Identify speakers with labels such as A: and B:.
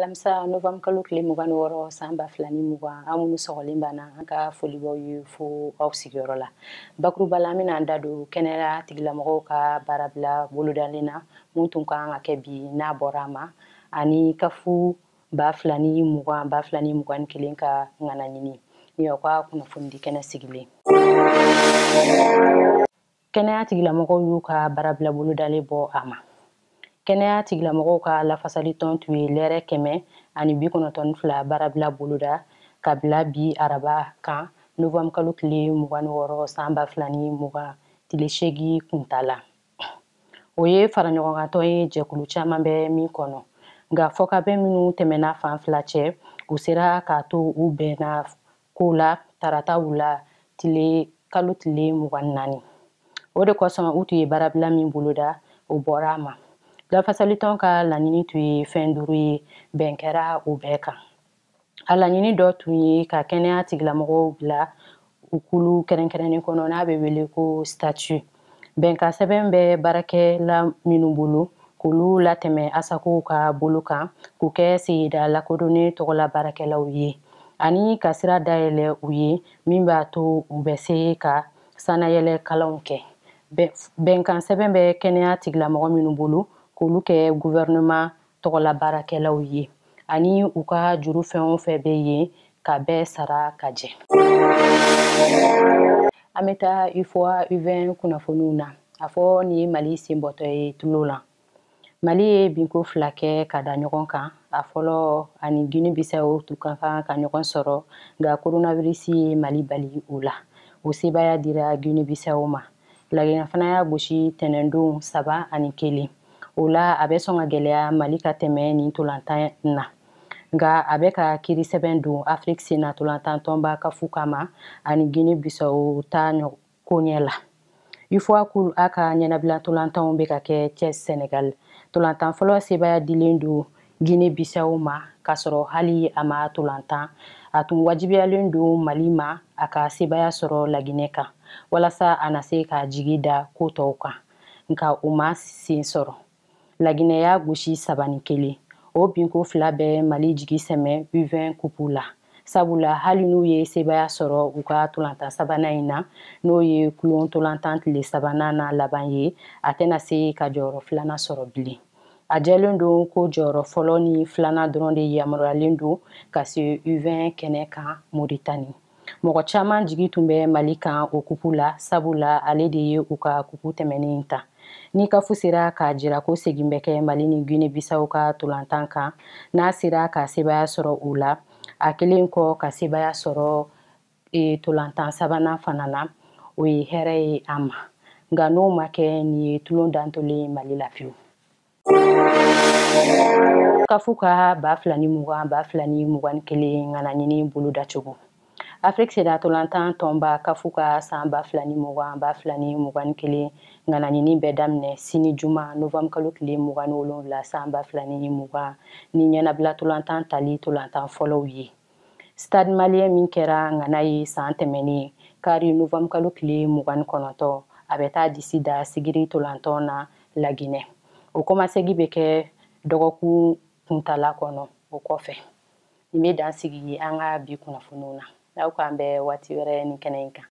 A: alamisa novembre kalo tile 26 san 2020 an minnu sɔgɔlen b'an an ka foli b'aw ye fo aw sigiyɔrɔ la. Bakuruba la an bɛna an da don kɛnɛya tigilamɔgɔw ka baarabila bolodalen na mun tun kan ka kɛ bi n'a bɔra a ma ani kafu 2021 ka ŋanaɲini ni y'aw ka kunnafoni di kɛnɛ sigilen. Kɛnɛya tigilamɔgɔw y'u ka baarabila bolodalen bɔ a ma. Kɛnɛya tigilamɔgɔw ka lafasali tɔn tun ye lɛrɛ 192 baarabila boloda ka bila bi araba kan novembre kalo tile 26 san 2020 tile 8 kuntala. O ye faraɲɔgɔnkatɔn ye jɛkulu caman bɛ min kɔnɔ nka fɔkabɛn minnu tɛmɛna fan fila cɛ u sera k'a to u bɛnna ko la tarataw la kalo tile 24. O de kosɔn u tun ye baarabila min boloda o bɔra a ma. Lafasali tɔn ka laɲini tun ye fɛn 5 ye bɛn kɛra o bɛɛ kan. A laɲini dɔ tun ye ka kɛnɛya tigilamɔgɔw bila u kulu kɛrɛnkɛrɛnnen kɔnɔ n'a bɛ wele ko statut. Bɛnkan sɛbɛn bɛ baarakɛla minnu bolo k'olu latɛmɛ ASACO ka bolo kan k'u kɛ sigida lakodɔnnen tɔgɔla baarakɛlaw ye ani ka sira dayɛlɛ u ye min b'a to u bɛ se ka sanayɛlɛ kalanw kɛ. Bɛnkan sɛbɛn bɛ kɛnɛya tigilamɔgɔ minnu bolo k'olu kɛ gouvernement tɔgɔla baarakɛlaw ye ani u ka juru fɛn o fɛn bɛ yen ka bɛɛ sara ka jɛ. An bɛ taa UFOA U20 kunnafoniw na. A fɔ nin ye Mali senbɔtɔ ye tulo la. Mali ye binko 2 kɛ ka da ɲɔgɔn kan. A fɔlɔ ani Guinée Bissau tun ka kan ka ɲɔgɔn sɔrɔ nka coronavirus ye Mali bali o la. O sebaya dira Guinée Bissau ma. Laginɛ fana y'a gosi tɛnɛndon 7/1. O la a bɛ sɔn ka gɛlɛya Mali ka tɛmɛ nin tolantan na. Nka a bɛ ka kiiri sɛbɛn don Afrique Sena tolantan tɔnba kafu kama ani Guinée Bissau ta ko ɲɛ la. UFOA Cool a ka ɲɛnabila tolantanw bɛ ka kɛ Thiès Sénégal. Tolantan fɔlɔ sebaya dilen don Guinée Bissau ma k'a sɔrɔ hali a ma tolantan. A tun wajibiyalen don Mali ma a ka sebaya sɔrɔ Laginɛ kan walasa a na se ka jigi da ko tɔw kan. Nka o ma sen sɔrɔ. Laginɛ y'a gosi 7-1. O binko 2 bɛ Mali jigi sɛmɛ U20 coupe la. Sabula hali n'u ye sebaya sɔrɔ u ka tolantan 3nan in na n'o ye kulon tolantan tile 3nan na laban ye a tɛna se ka jɔyɔrɔ 2nan sɔrɔ bilen. A jɛlen don ko jɔyɔrɔ fɔlɔ ni 2nan dɔrɔn de yamaruyalen don ka se U20 kɛnɛ kan Moritani. Mɔgɔ caman jigi tun bɛ Mali kan o coupe la sabula ale de ye u ka coupe tɛmɛnen ta. Ni kafu sera k'a jira ko segin bɛ kɛ Mali ni Guinée Bissau ka tolantan kan n'a sera ka sebaya sɔrɔ o la a kelen kɔ ka sebaya sɔrɔ tolantan 3nan fana na o ye hɛrɛ ye an ma. Nka n'o ma kɛ nin ye tulon dantolen Mali la fiyewu. Kafu ka 2020-2021 ŋanaɲini bolodacogo. Afrique Sena tolantan tɔnba kafu ka san 2020-2021 ŋanaɲini bɛ daminɛ sini juma novembre kalo tile 27 san 2020 ni ɲɛnabila tolantan tali tolantan fɔlɔw ye. Stade malien min kɛra ŋana ye san tɛmɛnen kari novembre kalo tile 29 a bɛ taa disi da sigiri tolantan na Laginɛ. O kɔmasegi bɛ kɛ dɔgɔkun kuntala kɔnɔ o kɔfɛ. Nin bɛ dan sigi an ka bi kunnafoniw na. Aw k'an bɛ waati wɛrɛ ni kɛnɛ in kan.